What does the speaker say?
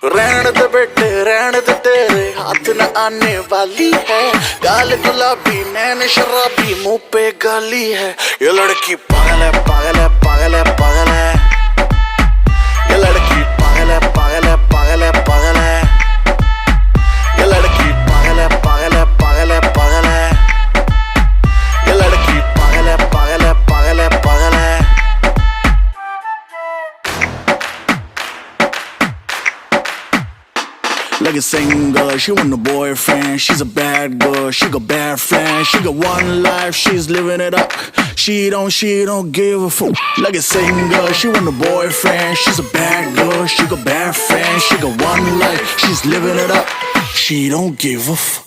रहने दे बेटे रहने दे, तेरे हाथ न आने वाली है। गाल गुलाबी नैन शराबी मुंह पे गाली है। ये लड़की पागल है पागल है पागल है पागल है। ये लड़की पागल है पागल है पागल है पागल है। ये लड़की पागल है पागल है पागल है पागल है। ये लड़की पागल है पागल है पागल है पागल है। Like a singer, she want a boyfriend. She's a bad girl, she got bad friends. She got one life, she's living it up. She don't give a fuck. Like a singer, she want a boyfriend. She's a bad girl, she got bad friends. She got one life, she's living it up. She don't give a fuck.